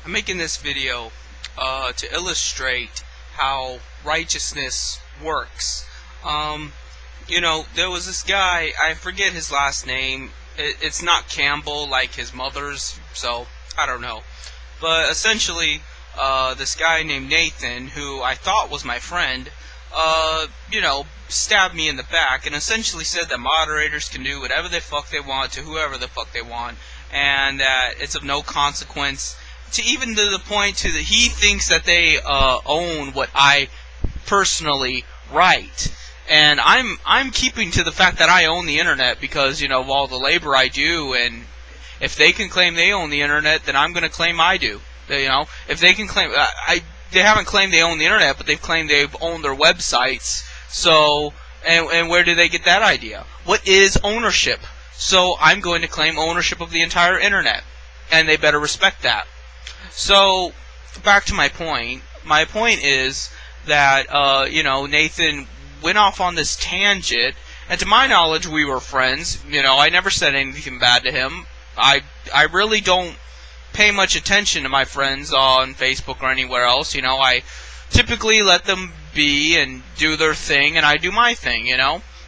I'm making this video to illustrate how righteousness works. There was this guy, I forget his last name. It's not Campbell like his mother's, so I don't know. But essentially, this guy named Nathan, who I thought was my friend, stabbed me in the back and essentially said that moderators can do whatever the fuck they want to whoever the fuck they want, and that it's of no consequence. Even to the point that he thinks that they own what I personally write. And I'm keeping to the fact that I own the internet because, of all the labor I do, and if they can claim they own the internet, then I'm going to claim I do. If they can claim, they haven't claimed they own the internet, but they've claimed they've owned their websites. So, and where did they get that idea? What is ownership? So I'm going to claim ownership of the entire internet, and they better respect that. So, back to my point. My point is that, Nathan went off on this tangent, and to my knowledge, we were friends. I never said anything bad to him. I really don't pay much attention to my friends on Facebook or anywhere else. I typically let them be and do their thing, and I do my thing,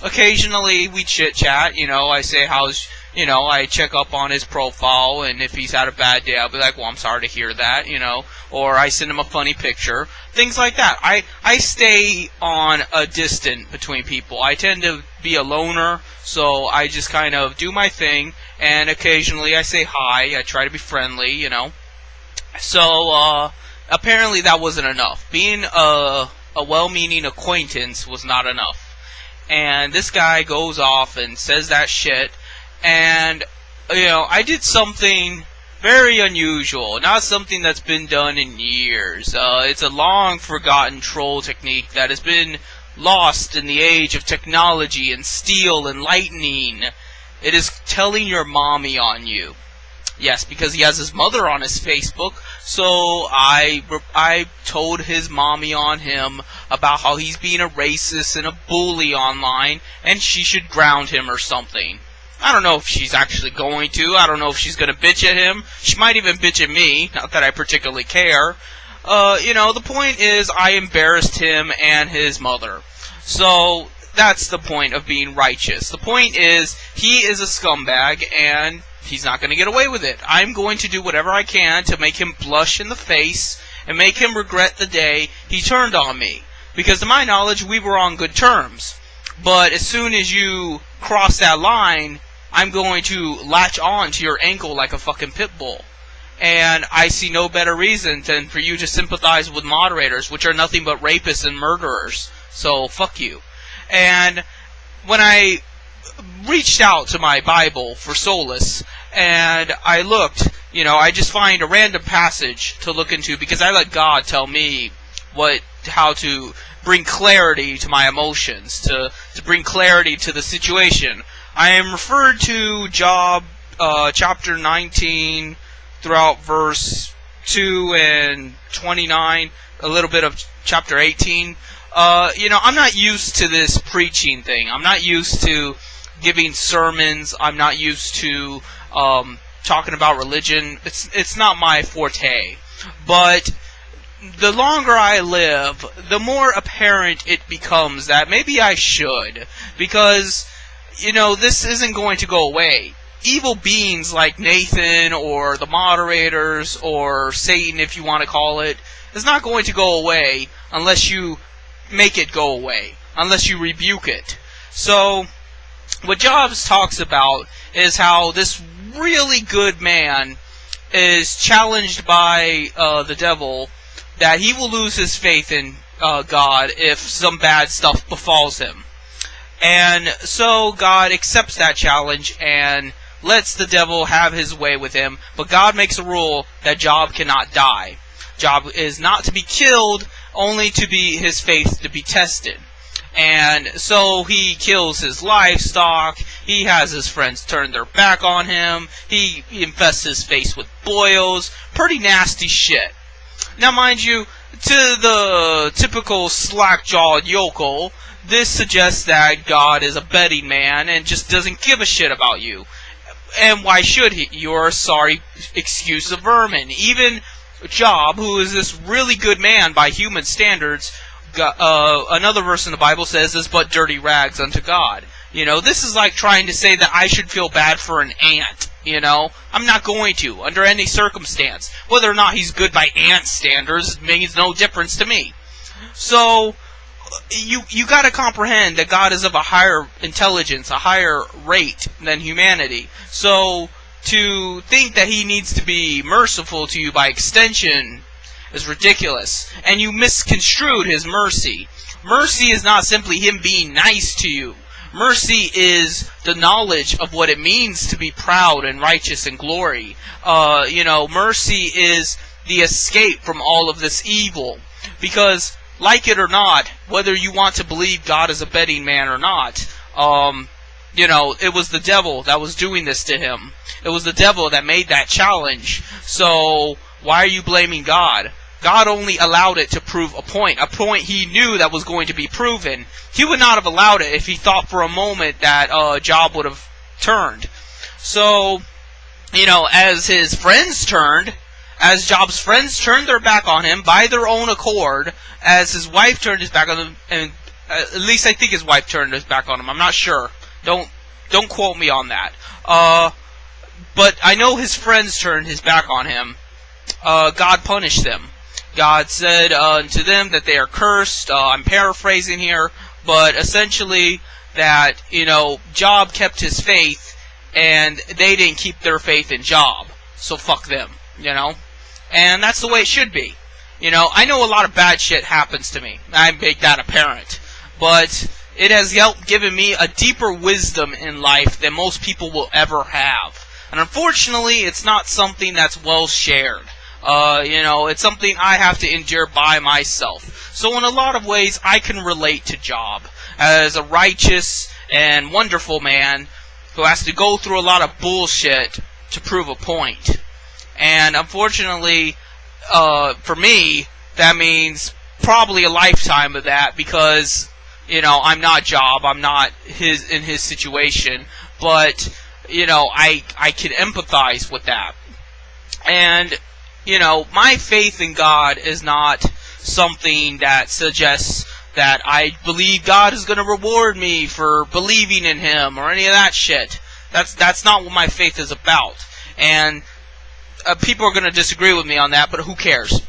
Occasionally, we chit-chat, I say how's... I check up on his profile, and if he's had a bad day, I'll be like, well, I'm sorry to hear that, or I send him a funny picture, things like that. I stay on a distance between people. I tend to be a loner, so I just kind of do my thing, and occasionally I say hi, I try to be friendly, So, apparently that wasn't enough. Being a well-meaning acquaintance was not enough. And this guy goes off and says that shit. And, I did something very unusual. Not something that's been done in years. It's a long-forgotten troll technique that has been lost in the age of technology and steel and lightning. It is telling your mommy on you. Yes, because he has his mother on his Facebook, so I told his mommy on him about how he's being a racist and a bully online, and she should ground him or something. I don't know if she's actually going to. I don't know if she's going to bitch at him. She might even bitch at me, not that I particularly care. The point is I embarrassed him and his mother. So, that's the point of being righteous. The point is, he is a scumbag, and he's not going to get away with it. I'm going to do whatever I can to make him blush in the face and make him regret the day he turned on me. Because to my knowledge, we were on good terms. But as soon as you cross that line, I'm going to latch on to your ankle like a fucking pit bull. And I see no better reason than for you to sympathize with moderators, which are nothing but rapists and murderers. So, fuck you. And when I reached out to my Bible for solace, and I looked, I just find a random passage to look into because I let God tell me how to bring clarity to my emotions, to bring clarity to the situation. I am referred to Job chapter 19 throughout verse 2 and 29, a little bit of chapter 18. I'm not used to this preaching thing. I'm not used to giving sermons. I'm not used to talking about religion. It's not my forte. But the longer I live, the more apparent it becomes that maybe I should. Because, this isn't going to go away. Evil beings like Nathan or the moderators or Satan, if you want to call it, is not going to go away unless you make it go away, unless you rebuke it. So, what Jobs talks about is how this really good man is challenged by the devil that he will lose his faith in God if some bad stuff befalls him. And so God accepts that challenge and lets the devil have his way with him, but God makes a rule that Job cannot die. Job is not to be killed, only to be his faith to be tested. And so he kills his livestock, he has his friends turn their back on him, he infests his face with boils, pretty nasty shit. Now mind you, to the typical slack-jawed yokel, this suggests that God is a betting man and just doesn't give a shit about you. And why should he? You're a sorry excuse of vermin. Even Job, who is this really good man by human standards, another verse in the Bible says, is but dirty rags unto God. This is like trying to say that I should feel bad for an ant. I'm not going to, under any circumstance. Whether or not he's good by ant standards means no difference to me. So, you gotta comprehend that God is of a higher intelligence, a higher rate than humanity. So, to think that he needs to be merciful to you by extension is ridiculous. And you misconstrued his mercy. Mercy is not simply him being nice to you. Mercy is the knowledge of what it means to be proud and righteous and glory. Mercy is the escape from all of this evil. Because, like it or not, whether you want to believe God is a betting man or not, it was the devil that was doing this to him. It was the devil that made that challenge. So, why are you blaming God? God only allowed it to prove a point he knew that was going to be proven. He would not have allowed it if he thought for a moment that Job would have turned. So, as Job's friends turned their back on him by their own accord, as his wife turned his back on him, and at least I think his wife turned his back on him. I'm not sure. Don't quote me on that. But I know his friends turned his back on him. God punished them. God said unto them that they are cursed. I'm paraphrasing here, but essentially that, Job kept his faith, and they didn't keep their faith in Job. So fuck them, And that's the way it should be. I know a lot of bad shit happens to me. I make that apparent. But it has helped given me a deeper wisdom in life than most people will ever have. And unfortunately, it's not something that's well shared. It's something I have to endure by myself. So in a lot of ways, I can relate to Job as a righteous and wonderful man who has to go through a lot of bullshit to prove a point. And unfortunately, for me, that means probably a lifetime of that because, I'm not Job, I'm not in his situation, but, I can empathize with that. And, my faith in God is not something that suggests that I believe God is going to reward me for believing in Him or any of that shit. That's not what my faith is about. And people are going to disagree with me on that, but who cares,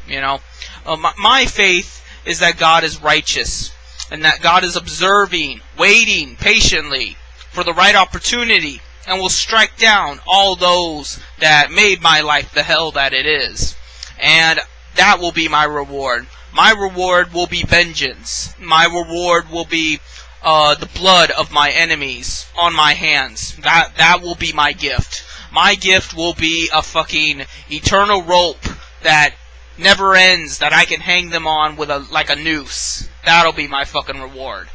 My faith is that God is righteous and that God is observing, waiting patiently for the right opportunity and will strike down all those that made my life the hell that it is. And that will be my reward. My reward will be vengeance. My reward will be the blood of my enemies on my hands. That will be my gift. My gift will be a fucking eternal rope that never ends, that I can hang them on with like a noose. That'll be my fucking reward.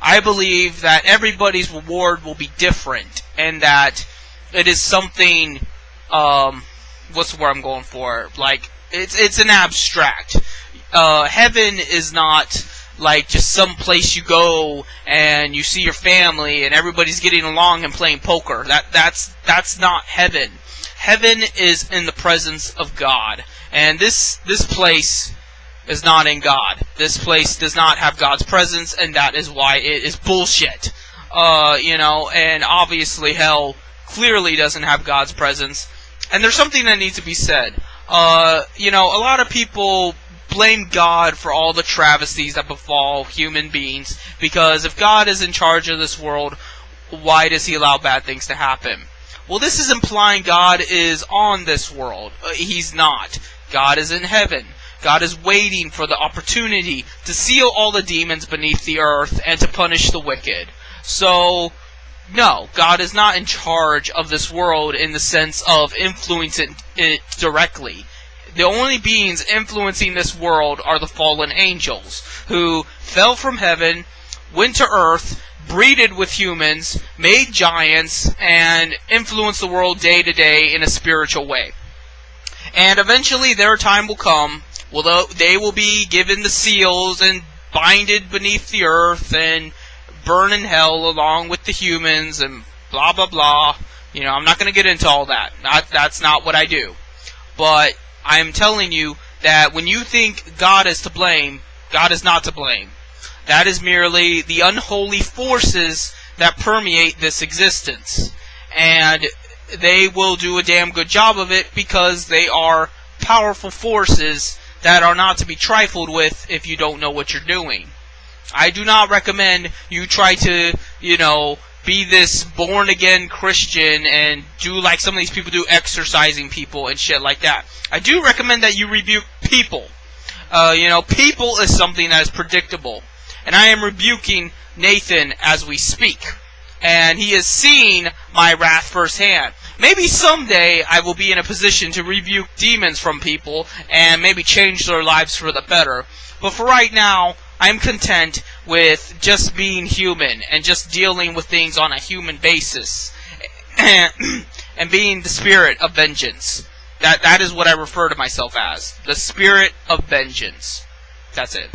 I believe that everybody's reward will be different, and that it is something, what's the word I'm going for? Like, it's an abstract. Heaven is not like just some place you go and you see your family and everybody's getting along and playing poker. That's not heaven. Heaven is in the presence of God. And this place is not in God. This place does not have God's presence, and that is why it is bullshit. And obviously hell clearly doesn't have God's presence. And there's something that needs to be said. A lot of people blame God for all the travesties that befall human beings, because if God is in charge of this world, why does He allow bad things to happen? Well, this is implying God is on this world. He's not. God is in heaven. God is waiting for the opportunity to seal all the demons beneath the earth and to punish the wicked. So, no, God is not in charge of this world in the sense of influencing it directly. The only beings influencing this world are the fallen angels, who fell from heaven, went to earth, breeded with humans, made giants, and influenced the world day to day in a spiritual way. And eventually their time will come. They will be given the seals and binded beneath the earth and burn in hell along with the humans and blah blah blah. I'm not going to get into all that. That's not what I do. But I am telling you that when you think God is to blame, God is not to blame. That is merely the unholy forces that permeate this existence. And they will do a damn good job of it because they are powerful forces that are not to be trifled with if you don't know what you're doing. I do not recommend you try to, be this born-again Christian and do like some of these people do, exorcising people and shit like that. I do recommend that you rebuke people. People is something that is predictable. And I am rebuking Nathan as we speak. And he has seen my wrath firsthand. Maybe someday I will be in a position to rebuke demons from people and maybe change their lives for the better. But for right now, I'm content with just being human and just dealing with things on a human basis. And being the spirit of vengeance. That is what I refer to myself as. The spirit of vengeance. That's it.